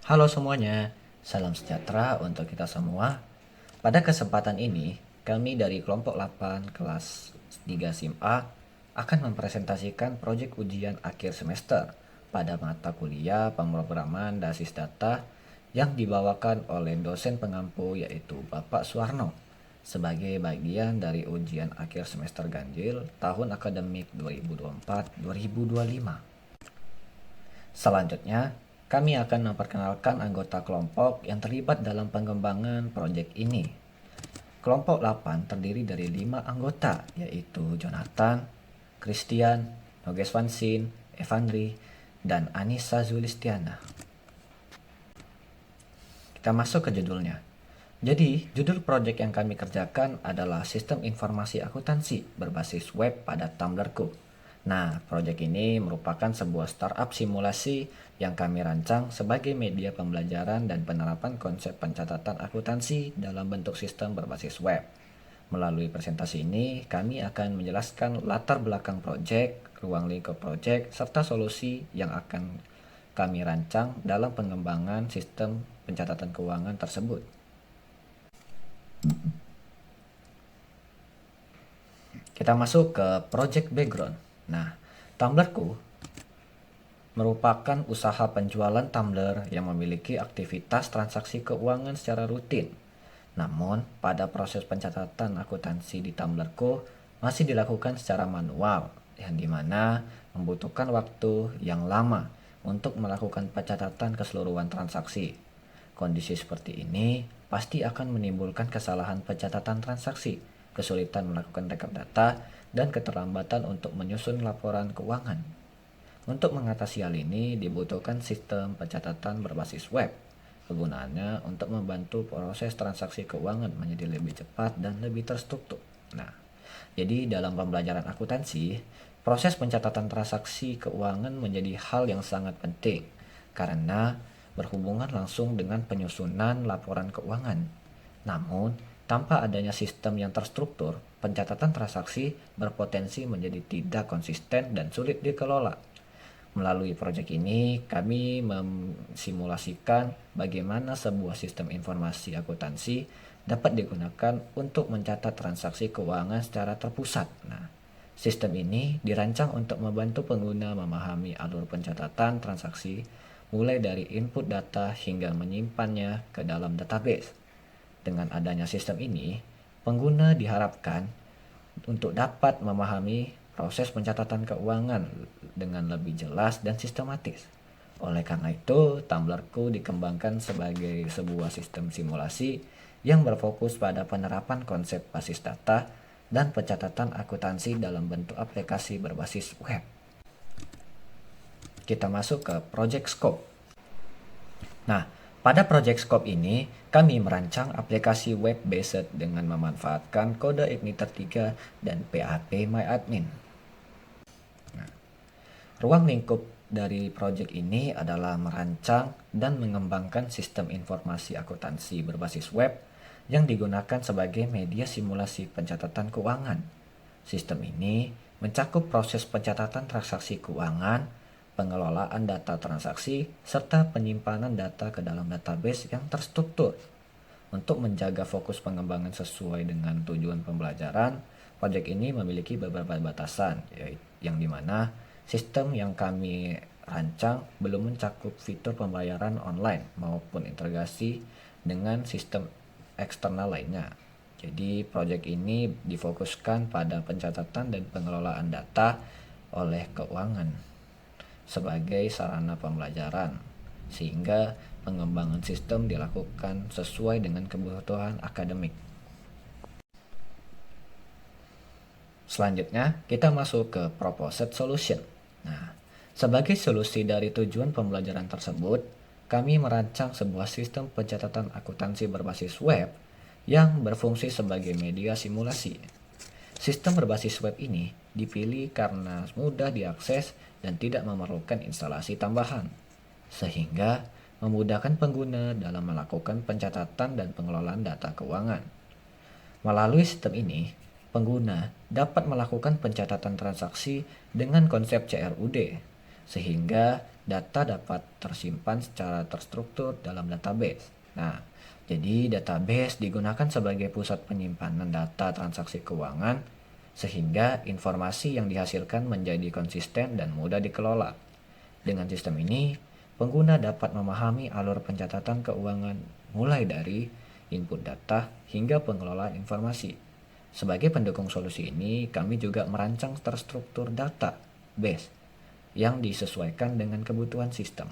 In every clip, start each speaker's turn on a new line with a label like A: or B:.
A: Halo semuanya, salam sejahtera untuk kita semua. Pada kesempatan ini, kami dari kelompok 8 kelas 3 SIM A akan mempresentasikan proyek ujian akhir semester pada mata kuliah pemrograman Basis Data yang dibawakan oleh dosen pengampu yaitu Bapak Suwarno sebagai bagian dari ujian akhir semester ganjil tahun akademik 2024-2025. Selanjutnya, kami akan memperkenalkan anggota kelompok yang terlibat dalam pengembangan proyek ini. Kelompok 8 terdiri dari 5 anggota, yaitu Jonathan, Christian, Nogeswansin, Evandri, dan Anissa Zulistiana. Kita masuk ke judulnya. Jadi, judul proyek yang kami kerjakan adalah Sistem Informasi Akuntansi berbasis web pada Tumblrku. Nah, proyek ini merupakan sebuah startup simulasi yang kami rancang sebagai media pembelajaran dan penerapan konsep pencatatan akuntansi dalam bentuk sistem berbasis web. Melalui presentasi ini, kami akan menjelaskan latar belakang proyek, ruang lingkup proyek, serta solusi yang akan kami rancang dalam pengembangan sistem pencatatan keuangan tersebut. Kita masuk ke project background. Nah, Tumblrku merupakan usaha penjualan tumbler yang memiliki aktivitas transaksi keuangan secara rutin. Namun, pada proses pencatatan akuntansi di Tumblrku masih dilakukan secara manual, yang dimana membutuhkan waktu yang lama untuk melakukan pencatatan keseluruhan transaksi. Kondisi seperti ini pasti akan menimbulkan kesalahan pencatatan transaksi, kesulitan melakukan rekap data, dan keterlambatan untuk menyusun laporan keuangan. Untuk mengatasi hal ini dibutuhkan sistem pencatatan berbasis web. Kegunaannya untuk membantu proses transaksi keuangan menjadi lebih cepat dan lebih terstruktur. Nah, jadi dalam pembelajaran akuntansi, proses pencatatan transaksi keuangan menjadi hal yang sangat penting karena berhubungan langsung dengan penyusunan laporan keuangan. Namun, tanpa adanya sistem yang terstruktur, pencatatan transaksi berpotensi menjadi tidak konsisten dan sulit dikelola. Melalui proyek ini, kami memsimulasikan bagaimana sebuah sistem informasi akuntansi dapat digunakan untuk mencatat transaksi keuangan secara terpusat. Nah, sistem ini dirancang untuk membantu pengguna memahami alur pencatatan transaksi mulai dari input data hingga menyimpannya ke dalam database. Dengan adanya sistem ini, pengguna diharapkan untuk dapat memahami proses pencatatan keuangan dengan lebih jelas dan sistematis. Oleh karena itu, Tumblrku dikembangkan sebagai sebuah sistem simulasi yang berfokus pada penerapan konsep basis data dan pencatatan akuntansi dalam bentuk aplikasi berbasis web. Kita masuk ke Project Scope. Nah, pada Project Scope ini, kami merancang aplikasi web-based dengan memanfaatkan kode Igniter 3 dan PHP MyAdmin. Nah, ruang lingkup dari proyek ini adalah merancang dan mengembangkan sistem informasi akuntansi berbasis web yang digunakan sebagai media simulasi pencatatan keuangan. Sistem ini mencakup proses pencatatan transaksi keuangan, pengelolaan data transaksi, serta penyimpanan data ke dalam database yang terstruktur. Untuk menjaga fokus pengembangan sesuai dengan tujuan pembelajaran, proyek ini memiliki beberapa batasan, yang dimana sistem yang kami rancang belum mencakup fitur pembayaran online maupun integrasi dengan sistem eksternal lainnya. Jadi proyek ini difokuskan pada pencatatan dan pengelolaan data oleh keuangan sebagai sarana pembelajaran, sehingga pengembangan sistem dilakukan sesuai dengan kebutuhan akademik. Selanjutnya, kita masuk ke Proposed Solution. Nah, sebagai solusi dari tujuan pembelajaran tersebut, kami merancang sebuah sistem pencatatan akuntansi berbasis web yang berfungsi sebagai media simulasi. Sistem berbasis web ini dipilih karena mudah diakses dan tidak memerlukan instalasi tambahan, sehingga memudahkan pengguna dalam melakukan pencatatan dan pengelolaan data keuangan. Melalui sistem ini, pengguna dapat melakukan pencatatan transaksi dengan konsep CRUD, sehingga data dapat tersimpan secara terstruktur dalam database. Nah, jadi database digunakan sebagai pusat penyimpanan data transaksi keuangan sehingga informasi yang dihasilkan menjadi konsisten dan mudah dikelola. Dengan sistem ini, pengguna dapat memahami alur pencatatan keuangan mulai dari input data hingga pengelolaan informasi. Sebagai pendukung solusi ini, kami juga merancang terstruktur data base yang disesuaikan dengan kebutuhan sistem.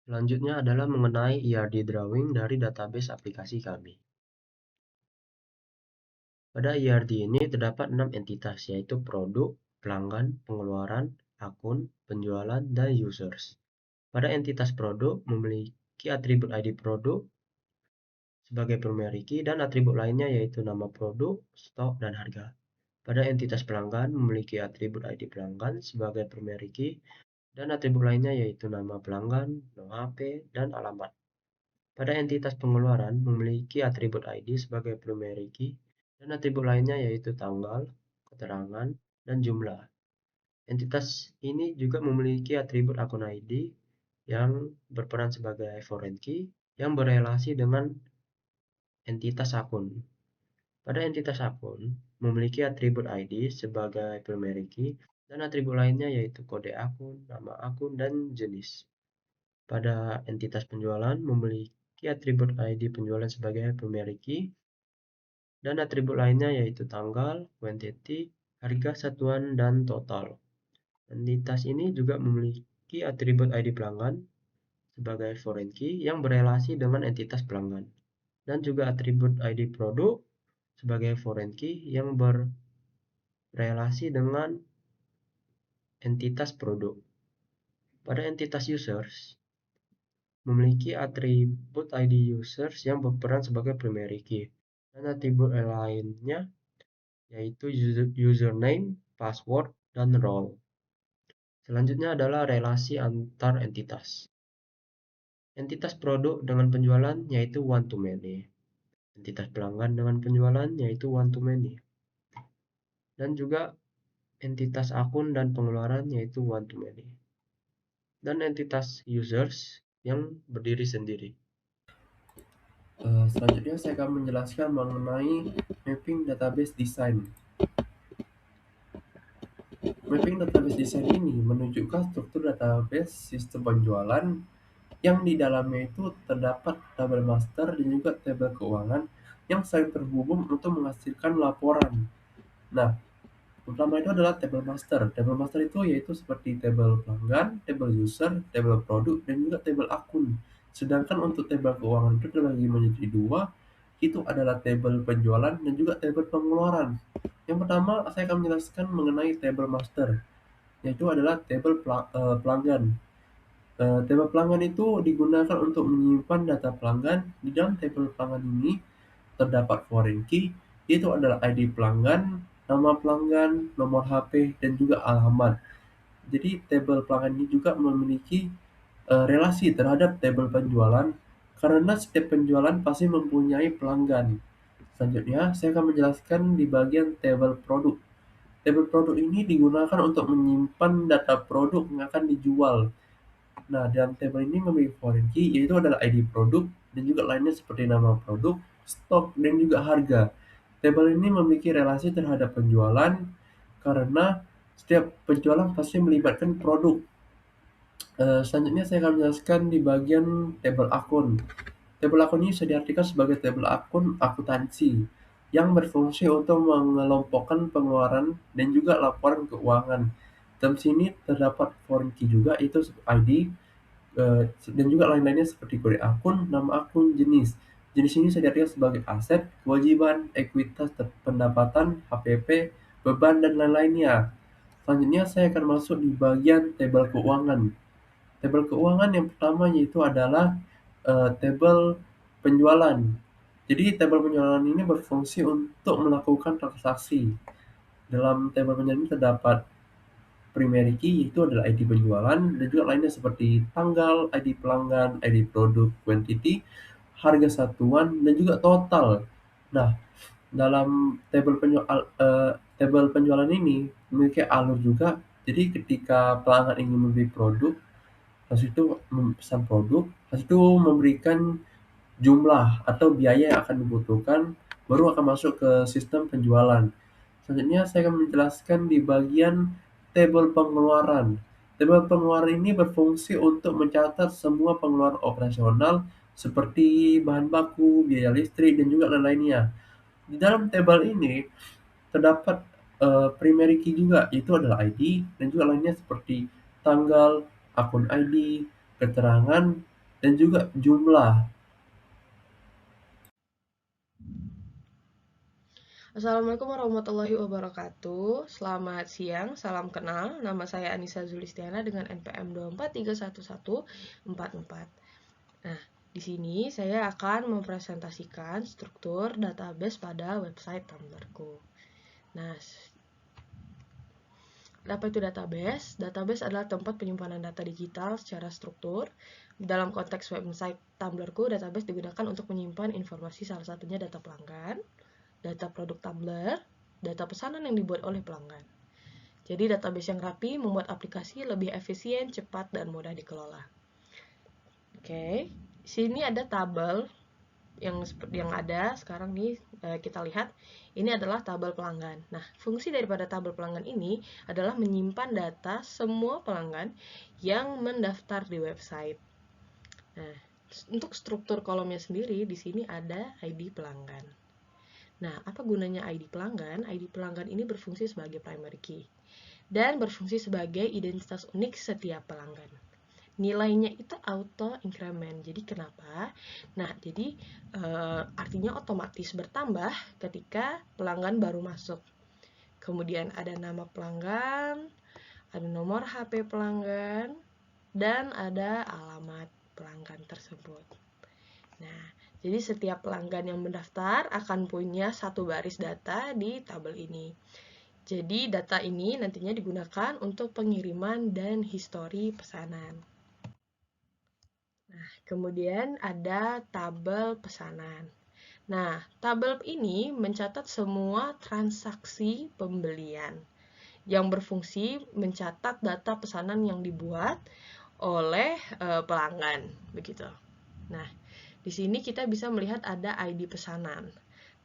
B: Selanjutnya adalah mengenai ERD drawing dari database aplikasi kami. Pada ERD ini terdapat 6 entitas, yaitu produk, pelanggan, pengeluaran, akun, penjualan, dan users. Pada entitas produk memiliki atribut ID produk sebagai primary key dan atribut lainnya yaitu nama produk, stok, dan harga. Pada entitas pelanggan memiliki atribut ID pelanggan sebagai primary key dan atribut lainnya yaitu nama pelanggan, nomor HP, dan alamat. Pada entitas pengeluaran memiliki atribut ID sebagai primary key dan atribut lainnya yaitu tanggal, keterangan, dan jumlah. Entitas ini juga memiliki atribut akun ID yang berperan sebagai foreign key yang berelasi dengan entitas akun. Pada entitas akun memiliki atribut ID sebagai primary key dan atribut lainnya yaitu kode akun, nama akun, dan jenis. Pada entitas penjualan memiliki atribut ID penjualan sebagai primary key dan atribut lainnya yaitu tanggal, quantity, harga satuan, dan total. Entitas ini juga memiliki atribut ID pelanggan sebagai foreign key yang berelasi dengan entitas pelanggan dan juga atribut ID produk sebagai foreign key yang berelasi dengan entitas produk. Pada entitas users memiliki atribut ID users yang berperan sebagai primary key dan atribut lainnya yaitu username, password, dan role. Selanjutnya adalah relasi antar entitas. Entitas produk dengan penjualan yaitu one to many. Entitas pelanggan dengan penjualan yaitu one to many. Dan juga entitas akun dan pengeluaran yaitu one to many. Dan entitas users yang berdiri sendiri. Selanjutnya saya akan menjelaskan mengenai mapping database design. Mapping database design ini menunjukkan struktur database sistem penjualan yang di dalamnya itu terdapat tabel master dan juga tabel keuangan yang saling terhubung untuk menghasilkan laporan. Nah, pertama itu adalah tabel master. Tabel master itu yaitu seperti tabel pelanggan, tabel user, tabel produk, dan juga tabel akun. Sedangkan untuk tabel keuangan itu terbagi menjadi dua, itu adalah tabel penjualan dan juga tabel pengeluaran. Yang pertama, saya akan menjelaskan mengenai tabel master, yaitu adalah tabel pelanggan. Tabel pelanggan itu digunakan untuk menyimpan data pelanggan. Di dalam tabel pelanggan ini terdapat foreign key, yaitu adalah ID pelanggan, nama pelanggan, nomor HP, dan juga alamat. Jadi tabel pelanggan ini juga memiliki relasi terhadap tabel penjualan karena setiap penjualan pasti mempunyai pelanggan. Selanjutnya, saya akan menjelaskan di bagian tabel produk. Tabel produk ini digunakan untuk menyimpan data produk yang akan dijual. Nah, dalam tabel ini memiliki foreign key, yaitu adalah ID produk, dan juga lainnya seperti nama produk, stok, dan juga harga. Tabel ini memiliki relasi terhadap penjualan, karena setiap penjualan pasti melibatkan produk. Selanjutnya saya akan menjelaskan di bagian tabel akun. Tabel akun ini bisa diartikan sebagai tabel akun akuntansi, yang berfungsi untuk mengelompokkan pengeluaran dan juga laporan keuangan. Dalam sini terdapat foreign key juga, itu ID, dan juga lain-lainnya seperti kode akun, nama akun, jenis. Jenis ini bisa diartikan sebagai aset, kewajiban, ekuitas, pendapatan, HPP, beban, dan lain-lainnya. Selanjutnya saya akan masuk di bagian tabel keuangan. Tabel keuangan yang pertama yaitu adalah tabel penjualan. Jadi tabel penjualan ini berfungsi untuk melakukan transaksi. Dalam tabel penjualan ini terdapat primary key yaitu adalah ID penjualan dan juga lainnya seperti tanggal, ID pelanggan, ID produk, quantity, harga satuan, dan juga total. Nah, dalam tabel penjualan ini memiliki alur juga Jadi ketika pelanggan ingin membeli produk, habis itu memesan produk, habis itu memberikan jumlah atau biaya yang akan dibutuhkan, baru akan masuk ke sistem penjualan. Selanjutnya saya akan menjelaskan di bagian tabel pengeluaran. Tabel pengeluaran ini berfungsi untuk mencatat semua pengeluaran operasional seperti bahan baku, biaya listrik, dan juga lain-lainnya. Di dalam tabel ini terdapat primary key juga, yaitu adalah ID dan juga lainnya seperti tanggal, akun ID, keterangan, dan juga jumlah.
C: Assalamualaikum warahmatullahi wabarakatuh. Selamat siang, salam kenal. Nama saya Anissa Zulistiana dengan NPM 2431144. Nah, di sini saya akan mempresentasikan struktur database pada website Tumblrku. Nah, apa itu database? Database adalah tempat penyimpanan data digital secara struktur. Dalam konteks website Tumblrku, database digunakan untuk menyimpan informasi, salah satunya data pelanggan, data produk Tumblr, data pesanan yang dibuat oleh pelanggan. Jadi database yang rapi membuat aplikasi lebih efisien, cepat, dan mudah dikelola. Oke, sini ada tabel yang ada sekarang nih, kita lihat ini adalah tabel pelanggan. Nah, fungsi daripada tabel pelanggan ini adalah menyimpan data semua pelanggan yang mendaftar di website. Nah, untuk struktur kolomnya sendiri di sini ada ID pelanggan. Nah, apa gunanya ID pelanggan? ID pelanggan ini berfungsi sebagai primary key dan berfungsi sebagai identitas unik setiap pelanggan. Nilainya itu auto increment. Jadi kenapa? Nah, jadi artinya otomatis bertambah ketika pelanggan baru masuk. Kemudian ada nama pelanggan, ada nomor HP pelanggan, dan ada alamat pelanggan tersebut. Nah, jadi setiap pelanggan yang mendaftar akan punya satu baris data di tabel ini. Jadi data ini nantinya digunakan untuk pengiriman dan histori pesanan. Nah, kemudian ada tabel pesanan. Nah, tabel ini mencatat semua transaksi pembelian yang berfungsi mencatat data pesanan yang dibuat oleh pelanggan, begitu. Nah, di sini kita bisa melihat ada ID pesanan.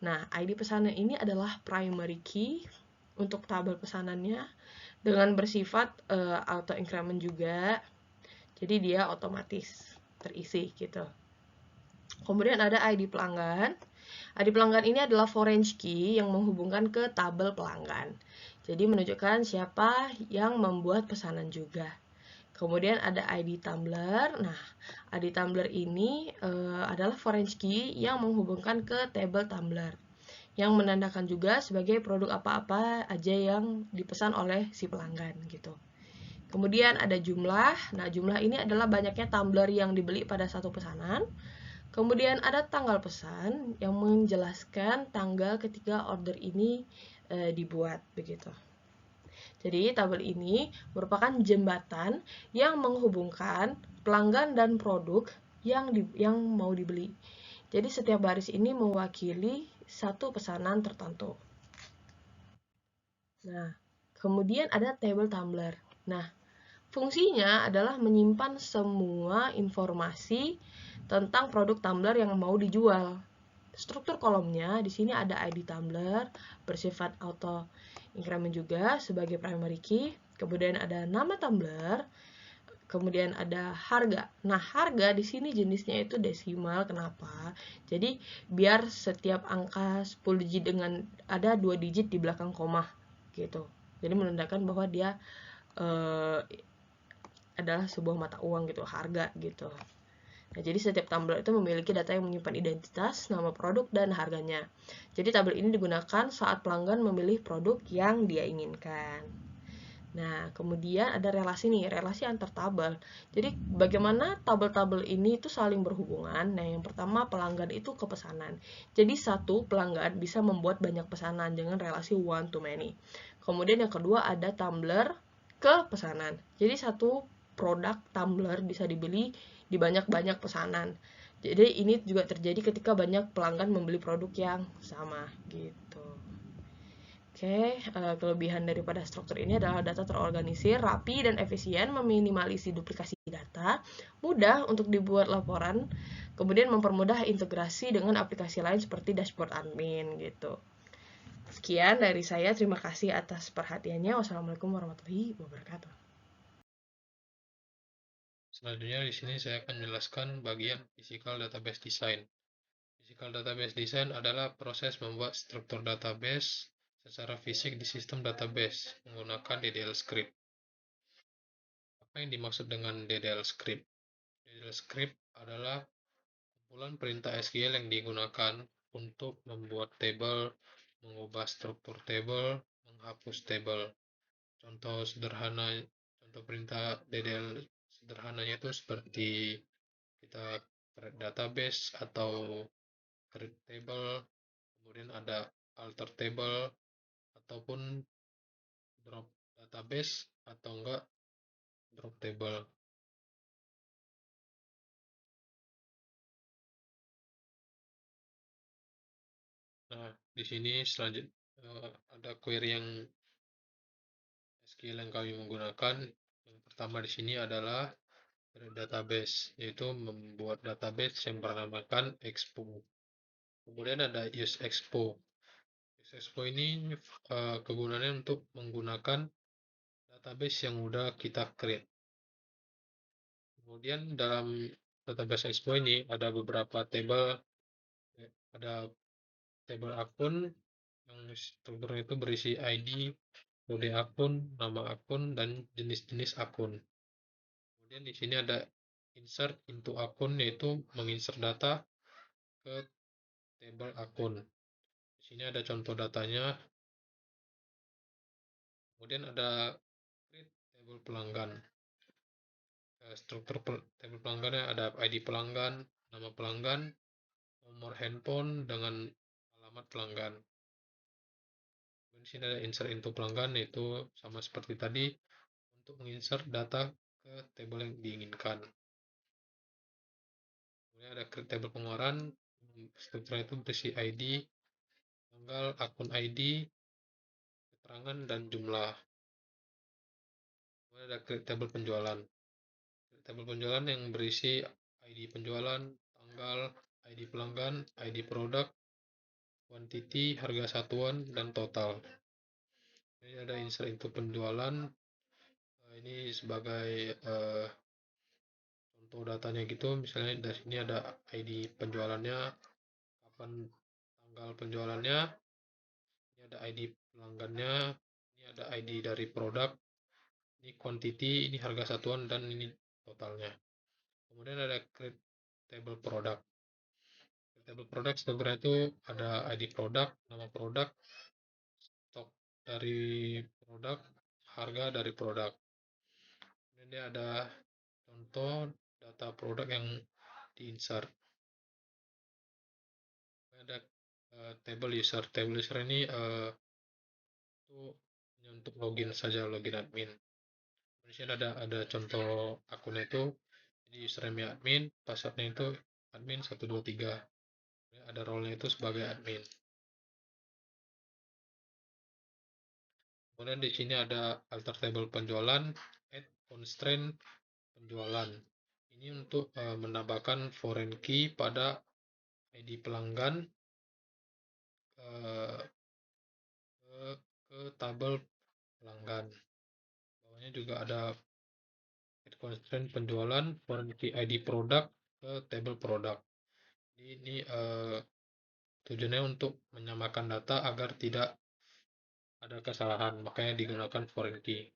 C: Nah, ID pesanan ini adalah primary key untuk tabel pesanannya dengan bersifat auto increment juga. Jadi dia otomatis terisi gitu. Kemudian ada ID pelanggan. ID pelanggan ini adalah foreign key yang menghubungkan ke tabel pelanggan. Jadi menunjukkan siapa yang membuat pesanan juga. Kemudian ada ID Tumblr. Nah, ID Tumblr ini adalah foreign key yang menghubungkan ke tabel Tumblr, yang menandakan juga sebagai produk apa-apa aja yang dipesan oleh si pelanggan gitu. Kemudian ada jumlah. Nah, jumlah ini adalah banyaknya tumbler yang dibeli pada satu pesanan. Kemudian ada tanggal pesan yang menjelaskan tanggal ketika order ini dibuat begitu. Jadi tabel ini merupakan jembatan yang menghubungkan pelanggan dan produk yang mau dibeli. Jadi setiap baris ini mewakili satu pesanan tertentu. Nah, kemudian ada table tumbler. Nah, fungsinya adalah menyimpan semua informasi tentang produk tumbler yang mau dijual. Struktur kolomnya di sini ada ID tumbler bersifat auto increment juga sebagai primary key. Kemudian ada nama tumbler, kemudian ada harga. Nah, harga di sini jenisnya itu desimal. Kenapa? Jadi biar setiap angka 10 digit dengan ada 2 digit di belakang koma gitu. Jadi menandakan bahwa dia adalah sebuah mata uang gitu, harga gitu. Nah, jadi setiap tumbler itu memiliki data yang menyimpan identitas, nama produk, dan harganya. Jadi tabel ini digunakan saat pelanggan memilih produk yang dia inginkan. Nah, kemudian ada relasi nih, relasi antar tabel. Jadi bagaimana tabel-tabel ini itu saling berhubungan? Nah, yang pertama pelanggan itu ke pesanan. Jadi satu pelanggan bisa membuat banyak pesanan dengan relasi one to many. Kemudian yang kedua ada tumbler ke pesanan. Jadi satu produk tumbler bisa dibeli di banyak-banyak pesanan. Jadi ini juga terjadi ketika banyak pelanggan membeli produk yang sama gitu. Oke, kelebihan daripada struktur ini adalah data terorganisir, rapi, dan efisien, meminimalisi duplikasi data, mudah untuk dibuat laporan, kemudian mempermudah integrasi dengan aplikasi lain seperti dashboard admin gitu. Sekian dari saya, terima kasih atas perhatiannya. Wassalamualaikum warahmatullahi wabarakatuh.
D: Selanjutnya di sini saya akan menjelaskan bagian Physical Database Design. Physical Database Design adalah proses membuat struktur database secara fisik di sistem database menggunakan DDL script. Apa yang dimaksud dengan DDL script? DDL script adalah kumpulan perintah SQL yang digunakan untuk membuat tabel, mengubah struktur tabel, menghapus tabel. Contoh perintah DDL sederhananya itu seperti kita create database atau create table, kemudian ada alter table, ataupun drop database, atau enggak drop table. Nah, di sini selanjutnya ada query yang SQL yang kami menggunakan. Yang pertama di sini adalah create database, yaitu membuat database yang bernamakan expo. Kemudian ada use expo. Use expo ini kegunaannya untuk menggunakan database yang udah kita create. Kemudian dalam database expo ini ada beberapa table, ada table akun yang strukturnya itu berisi ID, kode akun, nama akun, dan jenis-jenis akun. Kemudian di sini ada insert into akun, yaitu menginsert data ke table akun. Di sini ada contoh datanya. Kemudian ada create table pelanggan. Struktur table pelanggannya ada ID pelanggan, nama pelanggan, nomor handphone dengan alamat pelanggan. Di sini ada insert into pelanggan, yaitu sama seperti tadi untuk menginsert data ke table yang diinginkan. Kemudian ada create table pengeluaran, strukturnya itu berisi ID, tanggal, akun ID, keterangan, dan jumlah. Kemudian ada create table penjualan. Table penjualan yang berisi ID penjualan, tanggal, ID pelanggan, ID produk, quantity, harga satuan, dan total. Ini ada insert into penjualan. Ini sebagai contoh datanya gitu, misalnya dari sini ada ID penjualannya, kapan tanggal penjualannya, ini ada ID pelanggannya, ini ada ID dari produk, ini quantity, ini harga satuan, dan ini totalnya. Kemudian ada create table produk. Table produk sebenarnya itu ada ID produk, nama produk, stok dari produk, harga dari produk. Kemudian dia ada contoh data produk yang diinsert. Ada table user. Table user ini itu hanya untuk login saja, login admin. Di sini ada contoh akunnya itu, jadi username admin, passwordnya itu admin 123. Ada role-nya itu sebagai admin. Kemudian di sini ada alter table penjualan, add constraint penjualan. Ini untuk menambahkan foreign key pada ID pelanggan ke tabel pelanggan. Bawahnya juga ada add constraint penjualan, foreign key ID produk ke table produk. Ini tujuannya untuk menyamakan data agar tidak ada kesalahan, makanya digunakan foreign key.